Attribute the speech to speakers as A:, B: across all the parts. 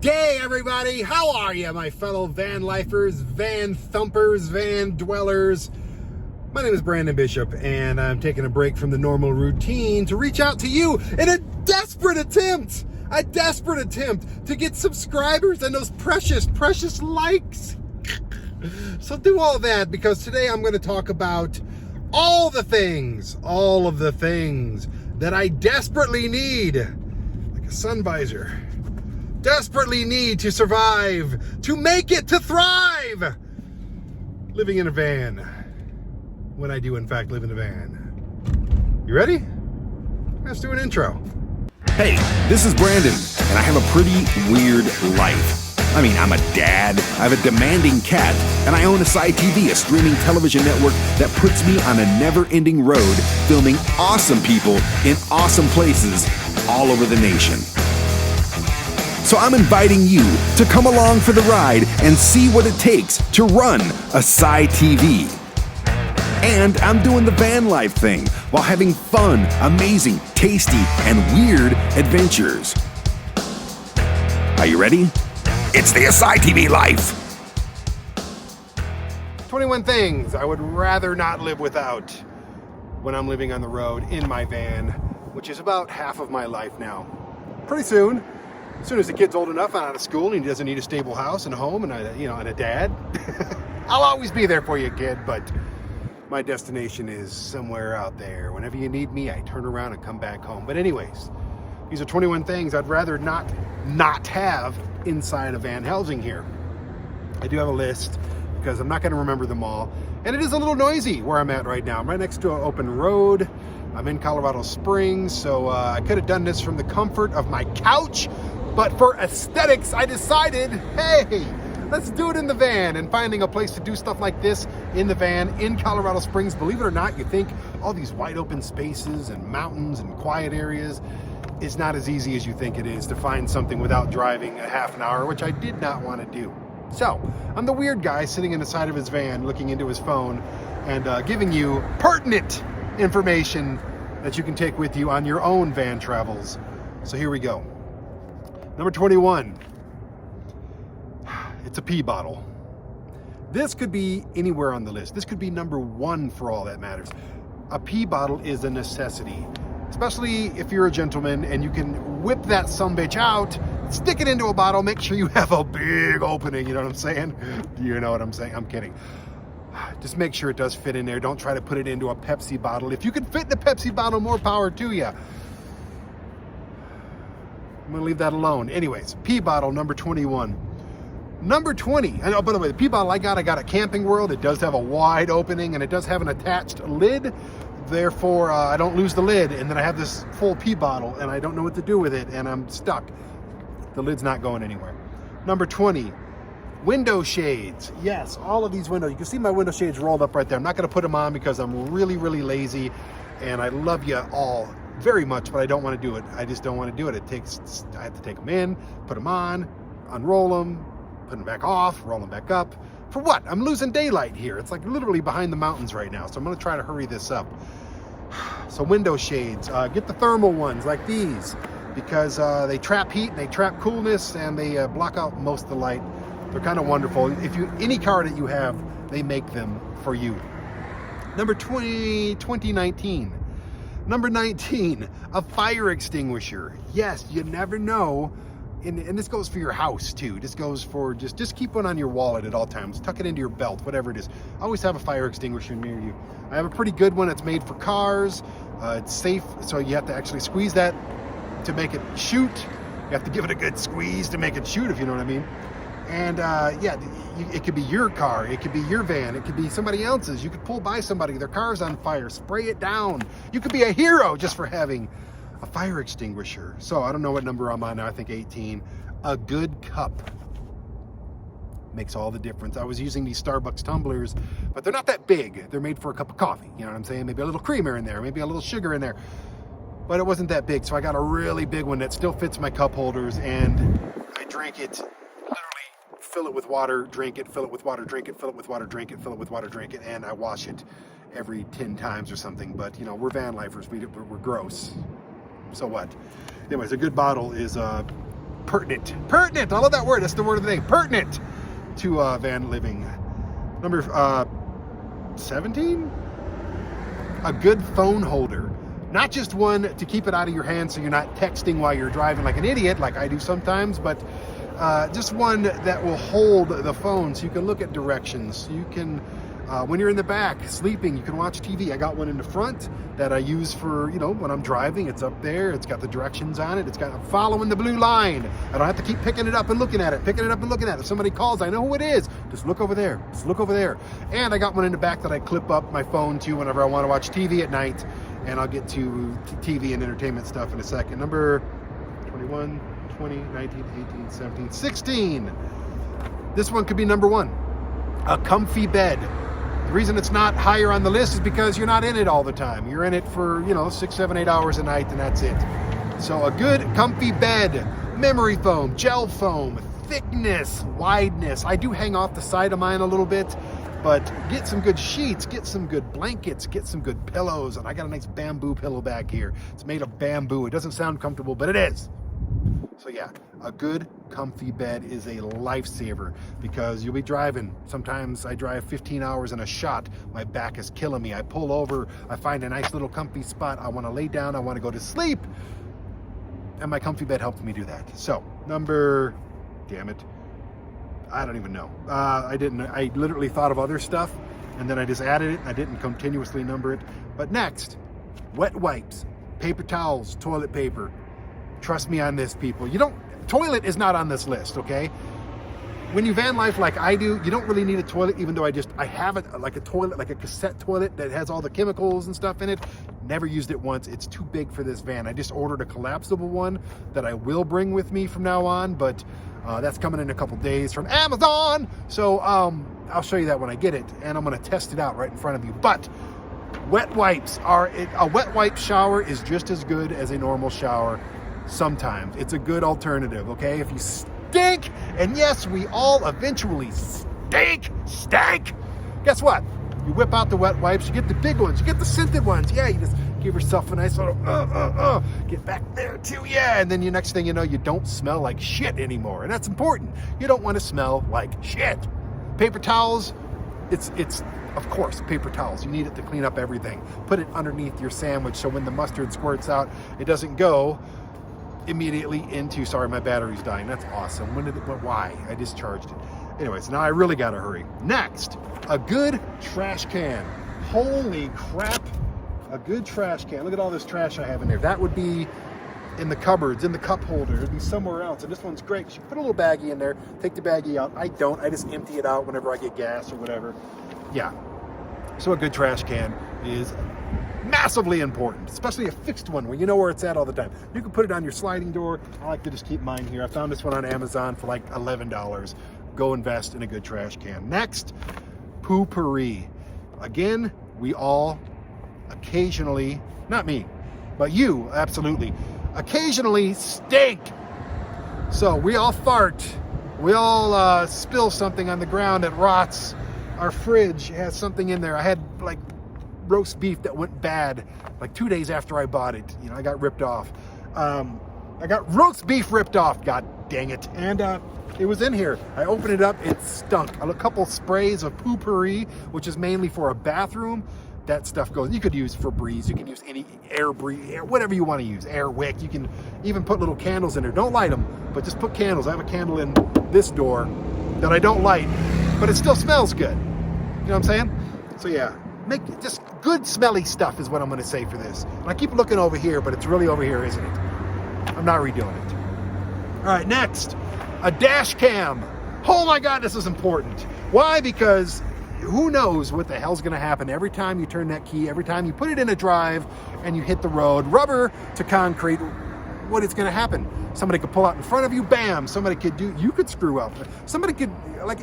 A: day, everybody. How are you, my fellow van lifers, van thumpers, van dwellers? My name is Brandon Bishop, and I'm taking a break from the normal routine to reach out to you in a desperate attempt to get subscribers and those precious likes. So do all that, because today I'm going to talk about all of the things that I desperately need, like a sun visor, desperately need to survive, to make it, to thrive, living in a van, when I do in fact live in a van. You ready? Let's do an intro.
B: Hey, this is Brandon, and I have a pretty weird life. I mean, I'm a dad, I have a demanding cat, and I own ASY TV, a streaming television network that puts me on a never-ending road, filming awesome people in awesome places all over the nation. So I'm inviting you to come along for the ride and see what it takes to run ASY TV. And I'm doing the van life thing while having fun, amazing, tasty, and weird adventures. Are you ready? It's the ASY TV life.
A: 21 things I would rather not live without when I'm living on the road in my van, which is about half of my life now. Pretty soon, as soon as the kid's old enough and out of school and he doesn't need a stable house and a home and a dad, I'll always be there for you, kid, but my destination is somewhere out there. Whenever you need me, I turn around and come back home. But anyways, these are 21 things I'd rather not have inside a van housing here. I do have a list because I'm not going to remember them all. And it is a little noisy where I'm at right now. I'm right next to an open road. I'm in Colorado Springs, so I could have done this from the comfort of my couch. But for aesthetics, I decided, hey, let's do it in the van. And finding a place to do stuff like this in the van in Colorado Springs, believe it or not, you think all these wide open spaces and mountains and quiet areas is not as easy as you think it is to find something without driving a half an hour, which I did not want to do. So I'm the weird guy sitting in the side of his van looking into his phone and giving you pertinent information that you can take with you on your own van travels. So here we go. Number 21. It's a pee bottle. This could be anywhere on the list. This could be number one for all that matters. A pee bottle is a necessity, especially if you're a gentleman and you can whip that sumbitch out, stick it into a bottle, make sure you have a big opening, you know what I'm saying? You know what I'm saying? I'm kidding. Just make sure it does fit in there. Don't try to put it into a Pepsi bottle. If you can fit in a Pepsi bottle, more power to you. I'm gonna leave that alone. Anyways, pee bottle number 21. Number 20, and oh, by the way, the pee bottle I got at Camping World. It does have a wide opening and it does have an attached lid. Therefore, I don't lose the lid, and then I have this full pee bottle and I don't know what to do with it and I'm stuck. The lid's not going anywhere. Number 20, window shades. Yes, all of these windows. You can see my window shades rolled up right there. I'm not gonna put them on because I'm really lazy and I love you all very much, but I don't want to do it. I just don't want to do it. I have to take them in, put them on, unroll them, put them back off, roll them back up. For what? I'm losing daylight here. It's like literally behind the mountains right now. So I'm going to try to hurry this up. So window shades, get the thermal ones like these because they trap heat and they trap coolness and they block out most of the light. They're kind of wonderful. Any car that you have, they make them for you. Number 2019. Number 19, a fire extinguisher. Yes, you never know. And this goes for your house too. This goes for just keep one on your wallet at all times. Tuck it into your belt, whatever it is. Always have a fire extinguisher near you. I have a pretty good one. It's made for cars. It's safe, so you have to actually squeeze that to make it shoot. You have to give it a good squeeze to make it shoot, if you know what I mean. And yeah, it could be your car, it could be your van, it could be somebody else's. You could pull by somebody, their car's on fire, spray it down. You could be a hero just for having a fire extinguisher. So I don't know what number I'm on now, I think 18. A good cup makes all the difference. I was using these Starbucks tumblers, but they're not that big. They're made for a cup of coffee, you know what I'm saying? Maybe a little creamer in there, maybe a little sugar in there. But it wasn't that big, so I got a really big one that still fits my cup holders, and I drank it, literally fill it with water, drink it, fill it with water, drink it, fill it with water, drink it, fill it with water, drink it, and I wash it every 10 times or something. But you know, we're van lifers, we're gross. So what? Anyways, a good bottle is pertinent. Pertinent, I love that word. That's the word of the day. Pertinent to van living. Number 17, a good phone holder. Not just one to keep it out of your hand so you're not texting while you're driving like an idiot, like I do sometimes, but just one that will hold the phone so you can look at directions. You can, when you're in the back sleeping, you can watch TV. I got one in the front that I use for, you know, when I'm driving. It's up there. It's got the directions on it. It's got following the blue line. I don't have to keep picking it up and looking at it, If somebody calls, I know who it is. Just look over there. Just look over there. And I got one in the back that I clip up my phone to whenever I want to watch TV at night. And I'll get to TV and entertainment stuff in a second. Number 21, 20, 19, 18, 17, 16. This one could be number 1. A comfy bed. The reason it's not higher on the list is because you're not in it all the time. You're in it for, 6, 7, 8 hours a night, and that's it. So a good comfy bed, memory foam, gel foam, thickness, wideness. I do hang off the side of mine a little bit, but get some good sheets, get some good blankets, get some good pillows. And I got a nice bamboo pillow back here. It's made of bamboo. It doesn't sound comfortable, but it is. So yeah, a good comfy bed is a lifesaver because you'll be driving. Sometimes I drive 15 hours in a shot. My back is killing me. I pull over, I find a nice little comfy spot. I want to lay down, I want to go to sleep. And my comfy bed helps me do that. So number, damn it, I don't even know. I literally thought of other stuff and then I just added it. I didn't continuously number it. But next, wet wipes, paper towels, toilet paper. Trust me on this, people. Toilet is not on this list, okay? When you van life like I do, you don't really need a toilet, even though I have it like a toilet, like a cassette toilet that has all the chemicals and stuff in it. Never used it once. It's too big for this van. I just ordered a collapsible one that I will bring with me from now on, but that's coming in a couple days from Amazon. So I'll show you that when I get it, and I'm gonna test it out right in front of you. But wet wipes a wet wipe shower is just as good as a normal shower. Sometimes it's a good alternative, okay? If you stink, and yes, we all eventually stink, guess what? You whip out the wet wipes, you get the big ones, you get the scented ones. Yeah, you just give yourself a nice little, get back there too, yeah. And then the next thing you know, you don't smell like shit anymore. And that's important. You don't want to smell like shit. Paper towels, it's of course, paper towels. You need it to clean up everything. Put it underneath your sandwich so when the mustard squirts out, it doesn't go immediately into, sorry, my battery's dying. That's awesome. Why? I discharged it. Anyways, now I really gotta hurry. Next, a good trash can. Holy crap, a good trash can. Look at all this trash I have in there. That would be in the cupboards, in the cup holder. It'd be somewhere else. And this one's great. You put a little baggie in there, take the baggie out. I don't, I just empty it out whenever I get gas or whatever. Yeah, so a good trash can is massively important, especially a fixed one where you know where it's at all the time. You can put it on your sliding door. I like to just keep mine here. I found this one on Amazon for like $11. Go invest in a good trash can. Next, poopery. Again, we all occasionally, not me, but you absolutely, occasionally stink. So we all fart. We all spill something on the ground that rots. Our fridge has something in there. I had like roast beef that went bad like 2 days after I bought it. I got ripped off. I got roast beef ripped off, god dang it. And it was in here. I opened it up, it stunk. A couple sprays of poopery, which is mainly for a bathroom. That stuff goes, you could use Febreze, you can use any air, whatever you want to use, air wick. You can even put little candles in there. Don't light them, but just put candles. I have a candle in this door that I don't light, but it still smells good. You know what I'm saying? So yeah, make just good smelly stuff is what I'm going to say for this. And I keep looking over here, but it's really over here, isn't it? I'm not redoing it. All right, next, a dash cam. Oh my God, this is important. Why? Because who knows what the hell's going to happen every time you turn that key, every time you put it in a drive and you hit the road, rubber to concrete, what is going to happen? Somebody could pull out in front of you, bam. You could screw up. Somebody could,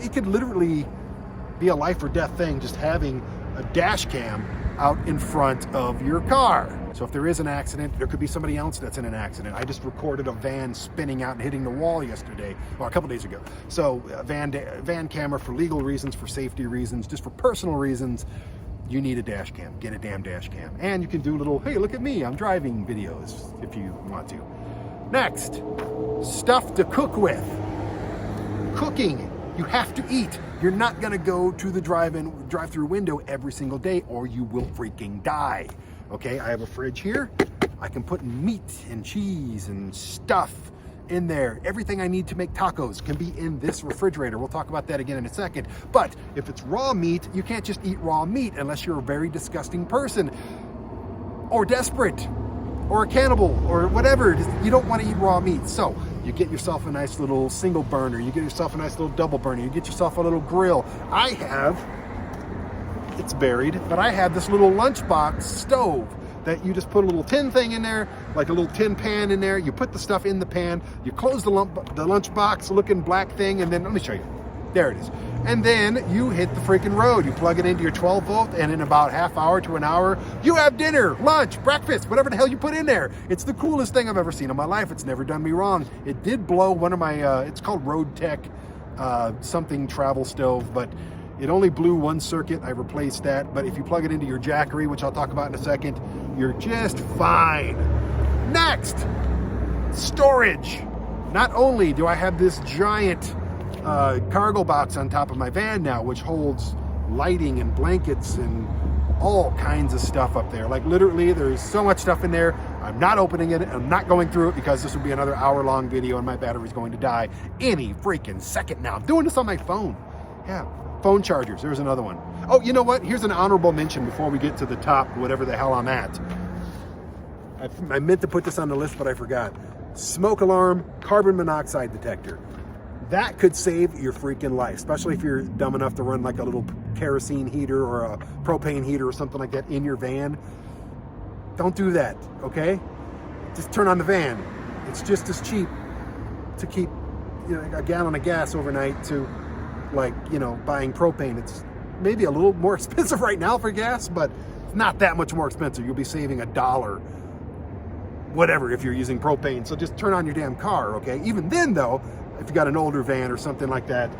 A: it could literally be a life or death thing just having a dash cam out in front of your car. So if there is an accident, there could be somebody else that's in an accident. I just recorded a van spinning out and hitting the wall yesterday, or a couple days ago. So van camera for legal reasons, for safety reasons, just for personal reasons, you need a dash cam. Get a damn dash cam. And you can do little, hey, look at me, I'm driving videos if you want to. Next, stuff to cook with. Cooking, you have to eat. You're not gonna go to the drive-through window every single day or you will freaking die. Okay, I have a fridge here. I can put meat and cheese and stuff in there. Everything I need to make tacos can be in this refrigerator. We'll talk about that again in a second. But if it's raw meat, you can't just eat raw meat unless you're a very disgusting person or desperate or a cannibal or whatever. You don't want to eat raw meat. So you get yourself a nice little single burner. You get yourself a nice little double burner. You get yourself a little grill. I have, it's buried, but I have this little lunchbox stove that you just put a little tin thing in there, like a little tin pan in there. You put the stuff in the pan, you close the lunchbox looking black thing, and then, let me show you. There it is. And then you hit the freaking road. You plug it into your 12 volt, and in about half hour to an hour, you have dinner, lunch, breakfast, whatever the hell you put in there. It's the coolest thing I've ever seen in my life. It's never done me wrong. It did blow one of my, it's called Road Tech something travel stove, but it only blew one circuit. I replaced that. But if you plug it into your Jackery, which I'll talk about in a second, you're just fine. Next, storage. Not only do I have this giant cargo box on top of my van now, which holds lighting and blankets and all kinds of stuff up there. Like literally, there's so much stuff in there. I'm not opening it. I'm not going through it because this would be another hour-long video and my battery's going to die any freaking second now. I'm doing this on my phone. Yeah. Phone chargers, there's another one. Oh, you know what? Here's an honorable mention before we get to the top, whatever the hell I'm at. I meant to put this on the list, but I forgot. Smoke alarm, carbon monoxide detector. That could save your freaking life, especially if you're dumb enough to run like a little kerosene heater or a propane heater or something like that in your van. Don't do that, okay? Just turn on the van. It's just as cheap to keep, you know, a gallon of gas overnight to, like, you know, buying propane. It's maybe a little more expensive right now for gas, but it's not that much more expensive. You'll be saving $1, whatever, if you're using propane. So just turn on your damn car, okay? Even then, though, if you got an older van or something like that,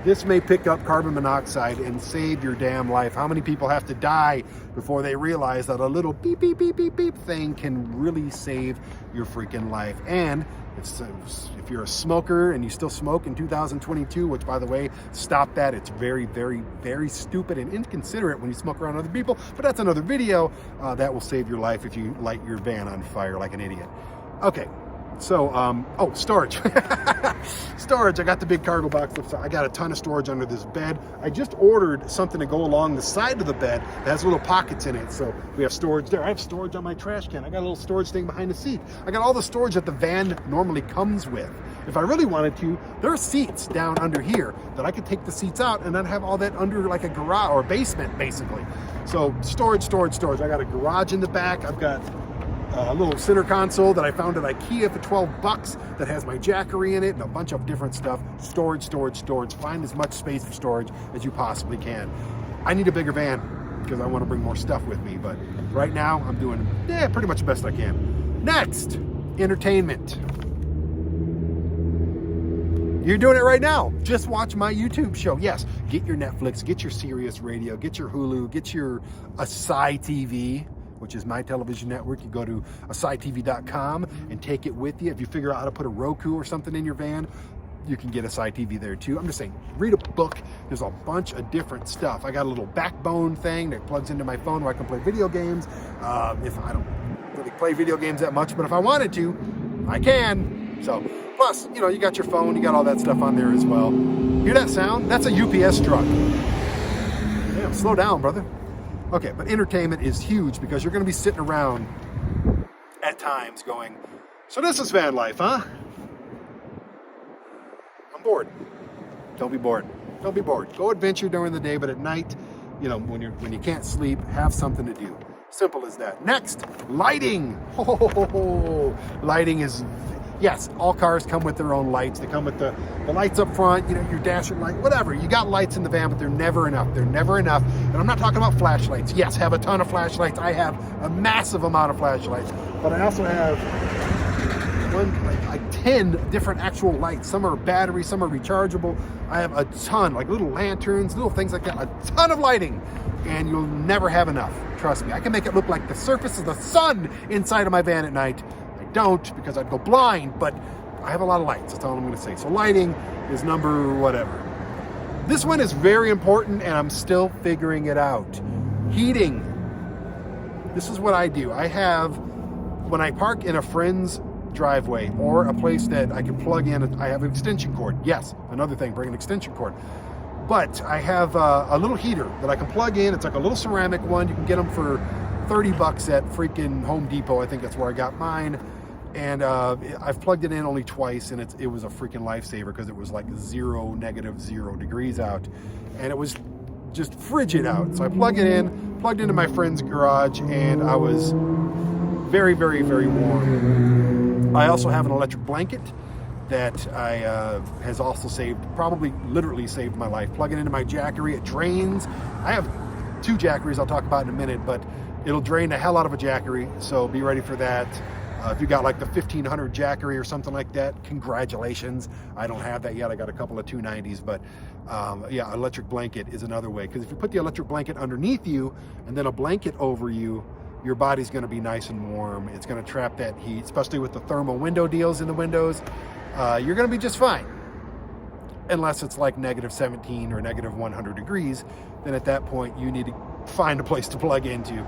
A: this may pick up carbon monoxide and save your damn life. How many people have to die before they realize that a little beep, beep, beep, beep, beep thing can really save your freaking life? And if you're a smoker and you still smoke in 2022, which, by the way, stop that. It's very, very, very stupid and inconsiderate when you smoke around other people, but that's another video. That will save your life if you light your van on fire like an idiot. Okay. So, oh, storage. Storage, I got the big cargo box. I got a ton of storage under this bed. I just ordered something to go along the side of the bed that has little pockets in it. So we have storage there. I have storage on my trash can. I got a little storage thing behind the seat. I got all the storage that the van normally comes with. If I really wanted to, there are seats down under here that I could take the seats out and then have all that under like a garage or basement, basically. So storage, storage, storage. I got a garage in the back. I've got a little center console that I found at IKEA for $12 that has my Jackery in it and a bunch of different stuff. Storage, storage, storage. Find as much space for storage as you possibly can. I need a bigger van because I want to bring more stuff with me, but right now I'm doing pretty much the best I can. Next, entertainment. You're doing it right now. Just watch my YouTube show. Yes, get your Netflix, get your Sirius Radio, get your Hulu, get your ASY TV, which is my television network. You go to ASYTV.com and take it with you. If you figure out how to put a Roku or something in your van, you can get ASY TV there too. I'm just saying, read a book. There's a bunch of different stuff. I got a little backbone thing that plugs into my phone where I can play video games. If I don't really play video games that much, but if I wanted to, I can. So, plus, you know, you got your phone, you got all that stuff on there as well. Hear that sound? That's a UPS truck. Damn, slow down, brother. Okay, but entertainment is huge because you're going to be sitting around at times going, so this is van life, huh? I'm bored. Don't be bored. Don't be bored. Go adventure during the day, but at night, you know, when you can't sleep, have something to do. Simple as that. Next, lighting. Lighting is, yes, all cars come with their own lights. They come with the lights up front, you know, your dashing light, whatever. You got lights in the van, but they're never enough. They're never enough. And I'm not talking about flashlights. Yes, have a ton of flashlights. I have a massive amount of flashlights, but I also have 10 different actual lights. Some are battery, some are rechargeable. I have a ton, like little lanterns, little things like that, a ton of lighting, and you'll never have enough. Trust me, I can make it look like the surface of the sun inside of my van at night. I don't because I'd go blind, but I have a lot of lights. That's all I'm going to say. So lighting is number whatever. This one is very important, and I'm still figuring it out. Heating. This is what I do. When I park in a friend's driveway or a place that I can plug in, I have an extension cord. Yes, another thing, bring an extension cord. But I have a little heater that I can plug in. It's like a little ceramic one. You can get them for $30 at freaking Home Depot. I think that's where I got mine. And I've plugged it in only twice, and it was a freaking lifesaver because it was like -0 degrees out. And it was just frigid out. So I plugged into my friend's garage, and I was very, very, very warm. I also have an electric blanket that has also literally saved my life. Plug it into my Jackery, it drains. I have 2 Jackeries I'll talk about in a minute, but it'll drain the hell out of a Jackery, so be ready for that. If you got like the 1500 Jackery or something like that, congratulations. I don't have that yet. I got a couple of 290s, but yeah, electric blanket is another way. Because if you put the electric blanket underneath you and then a blanket over you, your body's going to be nice and warm. It's going to trap that heat, especially with the thermal window deals in the windows. You're going to be just fine. Unless it's like -17 or -100 degrees, then at that point you need to find a place to plug into.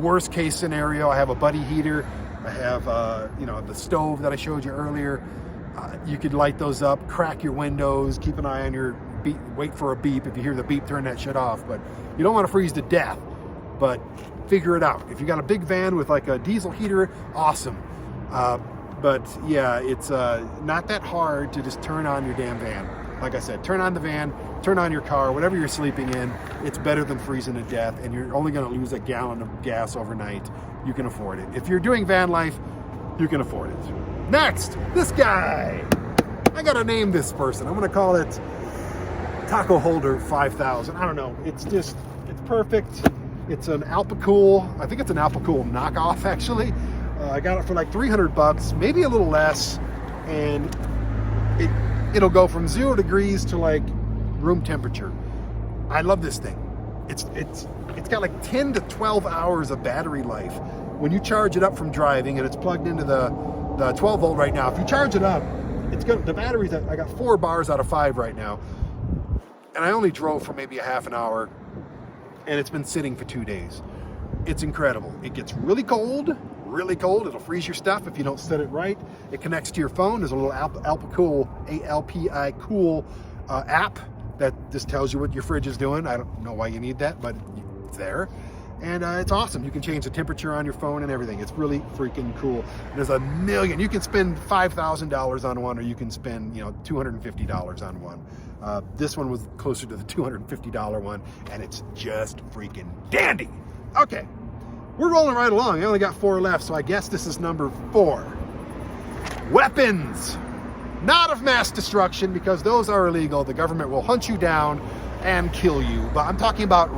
A: Worst case scenario, I have a buddy heater. I have the stove that I showed you earlier. You could light those up, crack your windows, keep an eye on your beep, wait for a beep. If you hear the beep, turn that shit off. But you don't want to freeze to death, but figure it out. If you got a big van with like a diesel heater, awesome. But yeah, it's not that hard to just turn on your damn van. Like I said, turn on the van, turn on your car, whatever you're sleeping in. It's better than freezing to death, and you're only going to lose a gallon of gas overnight. You can afford it. If you're doing van life, you can afford it. Next, this guy. I got to name this person. I'm going to call it Taco Holder 5000. I don't know. It's perfect. It's an Alpacool. I think it's an Alpacool knockoff, actually. I got it for like $300, maybe a little less, and it'll go from 0 degrees to like room temperature. I love this thing. It's got like 10 to 12 hours of battery life. When you charge it up from driving, and it's plugged into the 12 volt right now. If you charge it up, it's good. The batteries, I got 4 bars out of 5 right now, and I only drove for maybe a half an hour, and it's been sitting for 2 days. It's incredible. It gets really cold. It'll freeze your stuff if you don't set it right. It connects to your phone. There's a little Alpacool, A-L-P-I cool app that just tells you what your fridge is doing. I don't know why you need that, but it's there. And it's awesome. You can change the temperature on your phone and everything. It's really freaking cool. There's a million. You can spend $5,000 on one, or you can spend $250 on one. This one was closer to the $250 one, and it's just freaking dandy. Okay. We're rolling right along. I only got 4 left, so I guess this is number 4. Weapons. Not of mass destruction, because those are illegal. The government will hunt you down and kill you. But I'm talking about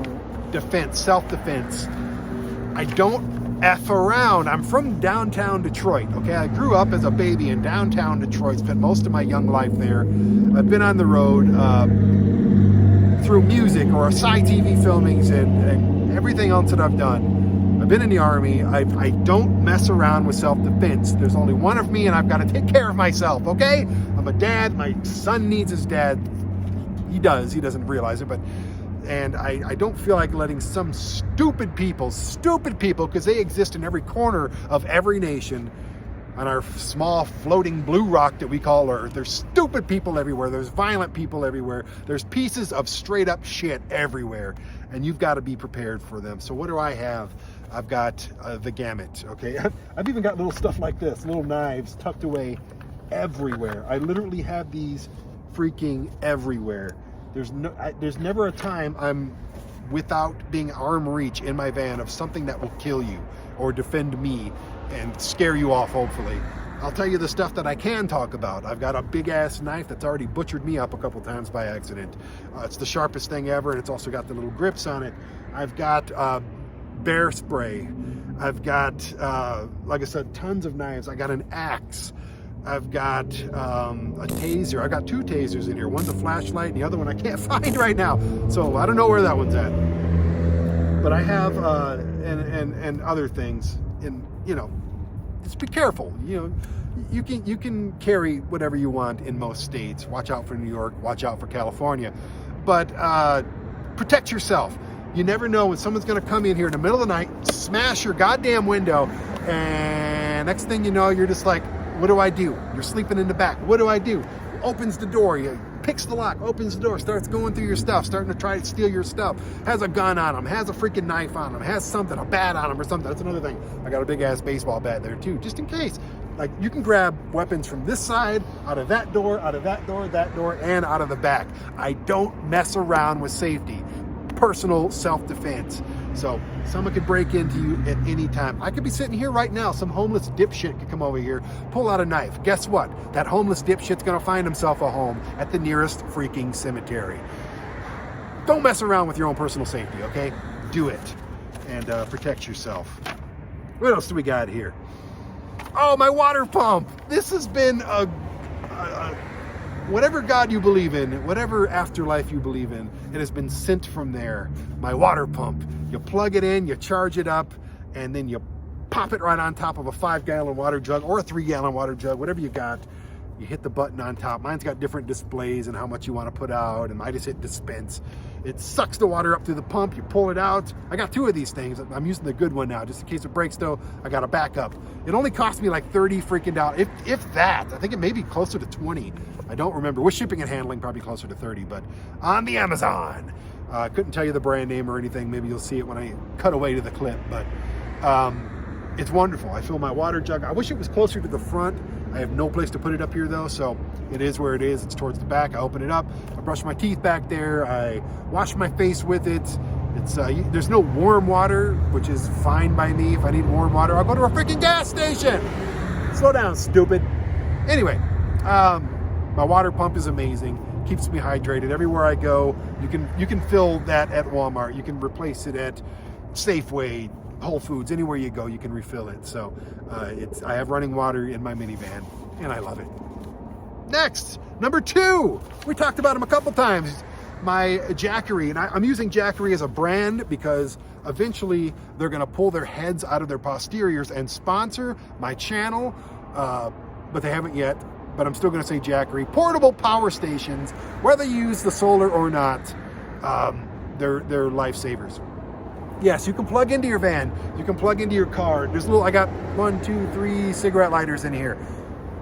A: defense, self-defense. I don't F around. I'm from downtown Detroit, okay? I grew up as a baby in downtown Detroit, spent most of my young life there. I've been on the road through music or ASY TV filmings and everything else that I've done. I've been in the Army. I don't mess around with self-defense. There's only one of me, and I've got to take care of myself, okay? I'm a dad. My son needs his dad. He does. He doesn't realize it, and I don't feel like letting some stupid people, because they exist in every corner of every nation on our small floating blue rock that we call Earth. There's stupid people everywhere. There's violent people everywhere. There's pieces of straight up shit everywhere, and you've got to be prepared for them. So what do I have? I've got the gamut, okay? I've even got little stuff like this, little knives tucked away everywhere. I literally have these freaking everywhere. There's never a time I'm without being arm reach in my van of something that will kill you or defend me and scare you off, hopefully. I'll tell you the stuff that I can talk about. I've got a big ass knife that's already butchered me up a couple times by accident. It's the sharpest thing ever, and it's also got the little grips on it. I've got bear spray. I've got, like I said, tons of knives. I got an axe. I've got a taser. I got 2 tasers in here. One's a flashlight, and the other one I can't find right now. So I don't know where that one's at. But I have and other things. And just be careful. You know, you can carry whatever you want in most states. Watch out for New York. Watch out for California. But protect yourself. You never know when someone's going to come in here in the middle of the night, smash your goddamn window, and next thing you know, you're just like, what do I do? You're sleeping in the back. What do I do? Opens the door, he picks the lock, opens the door, starts going through your stuff, starting to try to steal your stuff, has a gun on him, has a freaking knife on him, has something, a bat on him or something. That's another thing. I got a big ass baseball bat there too, just in case. Like, you can grab weapons from this side, out of that door, out of that door, and out of the back. I don't mess around with safety. Personal self-defense. So someone could break into you at any time. I could be sitting here right now. Some homeless dipshit could come over here, pull out a knife. Guess what? That homeless dipshit's gonna find himself a home at the nearest freaking cemetery. Don't mess around with your own personal safety, okay? Do it and protect yourself. What else do we got here? Oh, my water pump. This has been a whatever God you believe in, whatever afterlife you believe in, it has been sent from there. My water pump. You plug it in, you charge it up, and then you pop it right on top of a 5-gallon water jug or a 3-gallon water jug, whatever you got. You hit the button on top. Mine's got different displays and how much you want to put out, and I just hit dispense. It sucks the water up through the pump. You pull it out. I got 2 of these things. I'm using the good one now, just in case it breaks though. I got a backup. It only cost me like 30 freaking dollars, if that. I think it may be closer to 20. I don't remember. With shipping and handling, probably closer to 30, but on the Amazon. Couldn't tell you the brand name or anything. Maybe you'll see it when I cut away to the clip, but it's wonderful. I fill my water jug. I wish it was closer to the front. I have no place to put it up here though, so it is where it is. It's towards the back. I open it up. I brush my teeth back there. I wash my face with it. It's there's no warm water, which is fine by me. If I need warm water, I'll go to a freaking gas station. Slow down, stupid. Anyway, my water pump is amazing. Keeps me hydrated everywhere I go. You can fill that at Walmart. You can replace it at Safeway, Whole Foods, anywhere you go, you can refill it. So I have running water in my minivan, and I love it. Next, number 2. We talked about them a couple times. My Jackery, and I'm using Jackery as a brand because eventually they're going to pull their heads out of their posteriors and sponsor my channel, but they haven't yet. But I'm still going to say Jackery. Portable power stations, whether you use the solar or not, they're lifesavers. Yes, you can plug into your van. You can plug into your car. I got 1, 2, 3 cigarette lighters in here,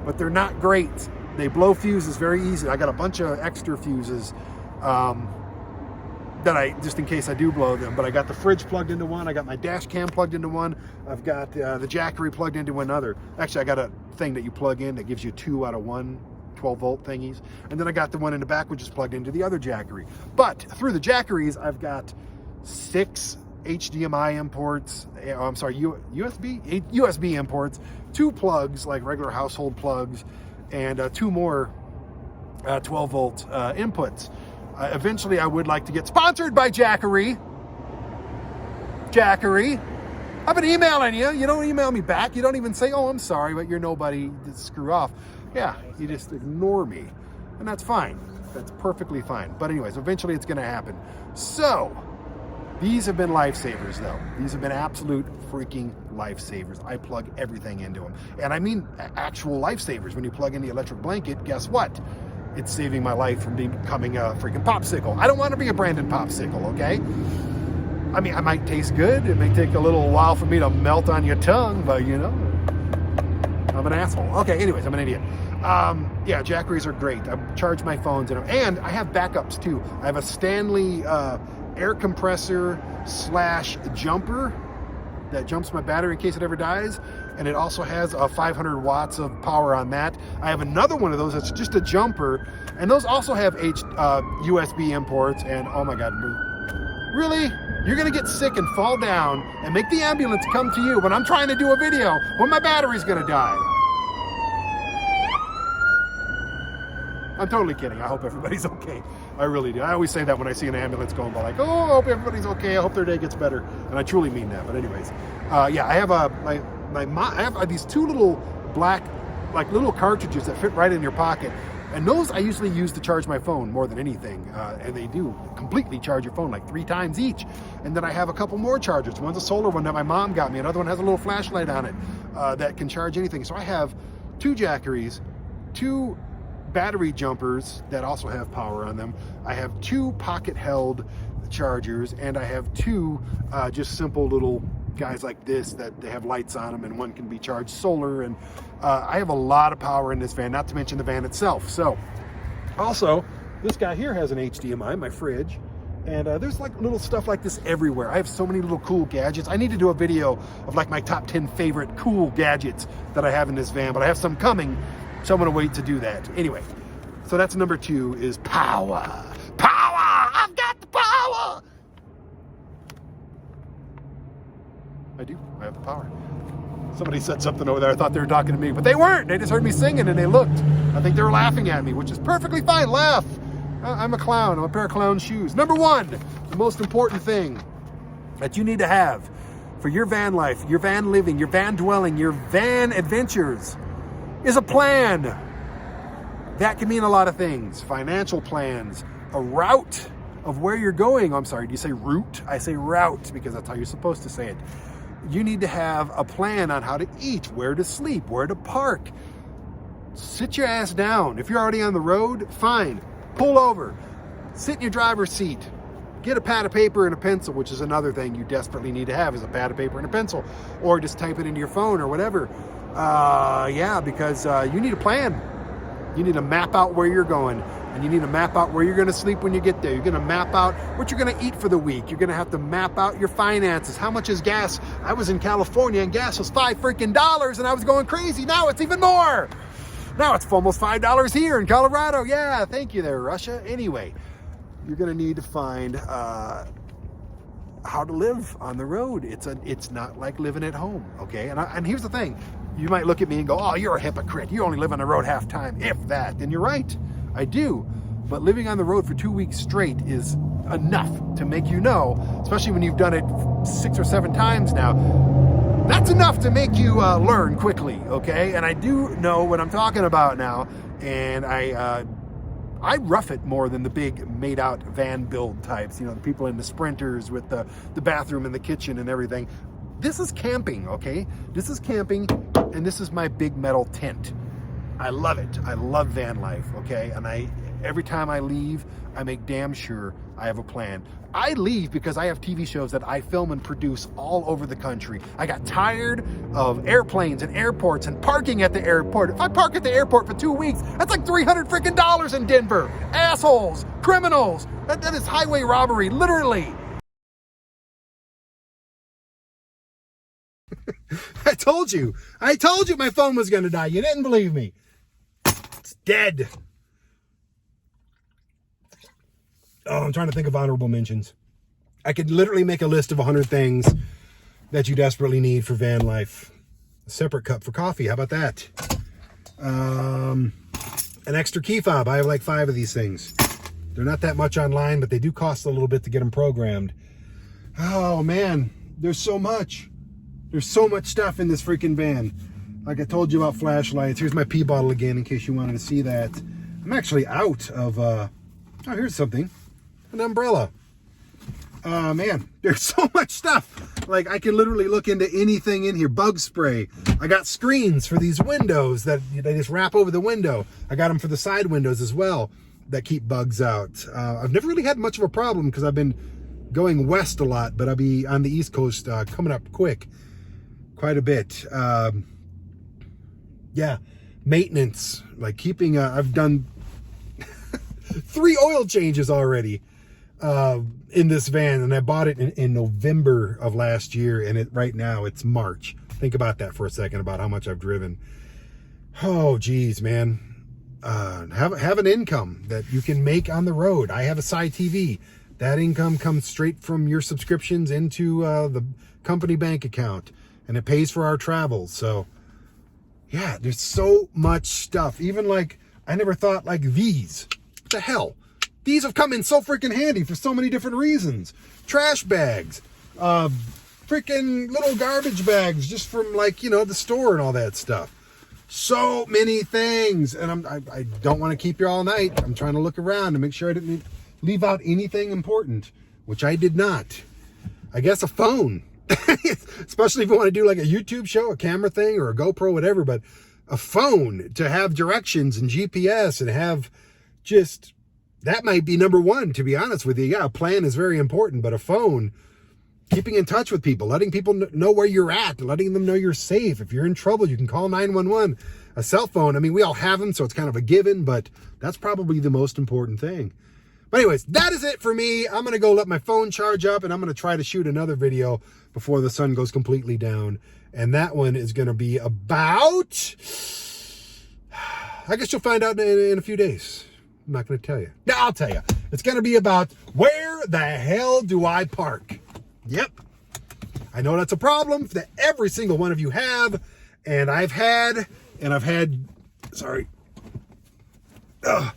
A: but they're not great. They blow fuses very easily. I got a bunch of extra fuses that just in case I do blow them, but I got the fridge plugged into one. I got my dash cam plugged into one. I've got the Jackery plugged into another. Actually, I got a thing that you plug in that gives you 2 out of 1 12-volt thingies. And then I got the one in the back, which is plugged into the other Jackery. But through the Jackeries, I've got 6 HDMI imports, USB imports, 2 plugs, like regular household plugs, and 2 more 12-volt inputs. Eventually, I would like to get sponsored by Jackery. Jackery, I've been emailing you. You don't email me back. You don't even say, oh, I'm sorry, but you're nobody. Just screw off. Yeah, you just ignore me. And that's fine. That's perfectly fine. But anyways, eventually it's going to happen. So, these have been lifesavers, though. These have been absolute freaking lifesavers. I plug everything into them. And I mean actual lifesavers. When you plug in the electric blanket, guess what? It's saving my life from becoming a freaking popsicle. I don't want to be a Brandon popsicle, okay? I mean, I might taste good. It may take a little while for me to melt on your tongue, but you know, I'm an asshole. Okay, anyways, I'm an idiot. Yeah, Jackeries are great. I charge my phones and I have backups too. I have a Stanley air compressor / jumper that jumps my battery in case it ever dies, and it also has 500 watts of power on that. I have another one of those that's just a jumper, and those also have USB imports, and oh my god, really? You're gonna get sick and fall down and make the ambulance come to you when I'm trying to do a video when my battery's gonna die. I'm totally kidding. I hope everybody's okay. I really do. I always say that when I see an ambulance going by, like, oh, I hope everybody's okay. I hope their day gets better. And I truly mean that. But anyways, yeah, I have I have these 2 little black, like little cartridges that fit right in your pocket. And those I usually use to charge my phone more than anything. And they do completely charge your phone like 3 times each. And then I have a couple more chargers. One's a solar one that my mom got me. Another one has a little flashlight on it that can charge anything. So I have 2 Jackeries, 2 battery jumpers that also have power on them. I have 2 pocket held chargers, and I have 2 just simple little guys like this that they have lights on them, and one can be charged solar. And I have a lot of power in this van, not to mention the van itself. So also this guy here has an HDMI, my fridge, and there's like little stuff like this everywhere. I have so many little cool gadgets. I need to do a video of like my top 10 favorite cool gadgets that I have in this van, but I have some coming, so I'm gonna wait to do that. Anyway, so that's number 2 is power. Power! I've got the power! I do, I have the power. Somebody said something over there. I thought they were talking to me, but they weren't. They just heard me singing and they looked. I think they were laughing at me, which is perfectly fine. Laugh. I'm a clown. I'm a pair of clown shoes. Number 1, the most important thing that you need to have for your van life, your van living, your van dwelling, your van adventures is a plan. That can mean a lot of things. Financial plans, a route of where you're going. I'm sorry, do you say route? I say route because that's how you're supposed to say it. You need to have a plan on how to eat, where to sleep, where to park. Sit your ass down. If you're already on the road, fine. Pull over. Sit in your driver's seat. Get a pad of paper and a pencil, which is another thing you desperately need to have, is a pad of paper and a pencil. Or just type it into your phone or whatever. Yeah, because you need a plan. You need to map out where you're going, and you need to map out where you're going to sleep when you get there. You're going to map out what you're going to eat for the week. You're going to have to map out your finances. How much is gas? I was in California and gas was $5 freaking, and I was going crazy. Now it's even more. Now it's almost $5 here in Colorado. Yeah, thank you there, Russia. Anyway, you're going to need to find how to live on the road. It's not like living at home, okay? And here's the thing. You might look at me and go, oh, you're a hypocrite. You only live on the road half time, if that. And you're right, I do. But living on the road for 2 weeks straight is enough to make you know, especially when you've done it 6 or 7 times now, that's enough to make you learn quickly, okay? And I do know what I'm talking about now, and I rough it more than the big made-out van build types, you know, the people in the Sprinters with the bathroom and the kitchen and everything. This is camping, okay? This is camping, and this is my big metal tent. I love it. I love van life, okay? And every time I leave, I make damn sure I have a plan. I leave because I have TV shows that I film and produce all over the country. I got tired of airplanes and airports and parking at the airport. If I park at the airport for 2 weeks, that's like $300 freaking in Denver. Assholes, criminals. That is highway robbery, literally. I told you my phone was gonna die. You didn't believe me. It's dead. Oh, I'm trying to think of honorable mentions. I could literally make a list of 100 things that you desperately need for van life. A separate cup for coffee, how about that? An extra key fob. I have like 5 of these things. They're not that much online, but they do cost a little bit to get them programmed. Oh man, there's so much. There's so much stuff in this freaking van. Like I told you about flashlights. Here's my pee bottle again in case you wanted to see that. I'm actually out of, oh, here's something. An umbrella. Man, there's so much stuff. Like I can literally look into anything in here. Bug spray. I got screens for these windows that they just wrap over the window. I got them for the side windows as well that keep bugs out. I've never really had much of a problem because I've been going west a lot, but I'll be on the East Coast coming up quick. Quite a bit. Yeah, maintenance, like keeping, I've done 3 oil changes already in this van, and I bought it in November of last year, and right now it's March. Think about that for a second, about how much I've driven. Oh geez, man. Have an income that you can make on the road. I have ASY TV. That income comes straight from your subscriptions into the company bank account, and it pays for our travels. So yeah, there's so much stuff. Even like, I never thought like these. What the hell? These have come in so freaking handy for so many different reasons. Trash bags, freaking little garbage bags just from like, you know, the store and all that stuff. So many things. And I don't want to keep you all night. I'm trying to look around to make sure I didn't leave out anything important, which I did not. I guess a phone. Especially if you want to do like a YouTube show, a camera thing, or a GoPro, whatever. But a phone to have directions and GPS and have just... That might be number one, to be honest with you. Yeah, a plan is very important, but a phone, keeping in touch with people, letting people know where you're at, letting them know you're safe. If you're in trouble, you can call 911. A cell phone, I mean, we all have them, so it's kind of a given, but that's probably the most important thing. But anyways, that is it for me. I'm going to go let my phone charge up, and I'm going to try to shoot another video before the sun goes completely down. And that one is going to be about... I guess you'll find out in a few days. I'm not going to tell you. No, I'll tell you. It's going to be about where the hell do I park? Yep. I know that's a problem that every single one of you have. And I've had, sorry. Ugh,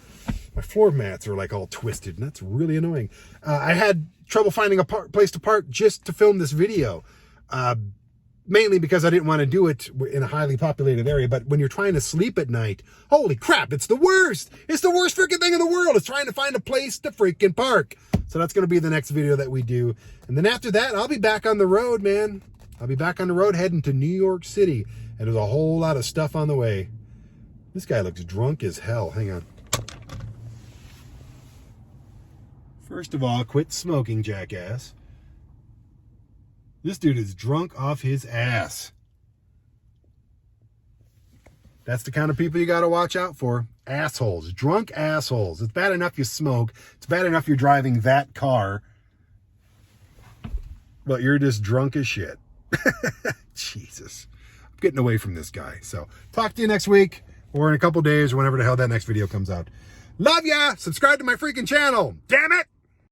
A: my floor mats are like all twisted and that's really annoying. I had trouble finding a place to park just to film this video. Mainly because I didn't want to do it in a highly populated area. But when you're trying to sleep at night, holy crap, it's the worst. It's the worst freaking thing in the world. It's trying to find a place to freaking park. So that's going to be the next video that we do. And then after that, I'll be back on the road, man. I'll be back on the road heading to New York City. And there's a whole lot of stuff on the way. This guy looks drunk as hell. Hang on. First of all, quit smoking, jackass. This dude is drunk off his ass. That's the kind of people you got to watch out for. Assholes. Drunk assholes. It's bad enough you smoke. It's bad enough you're driving that car. But you're just drunk as shit. Jesus. I'm getting away from this guy. So, talk to you next week or in a couple days or whenever the hell that next video comes out. Love ya! Subscribe to my freaking channel. Damn it!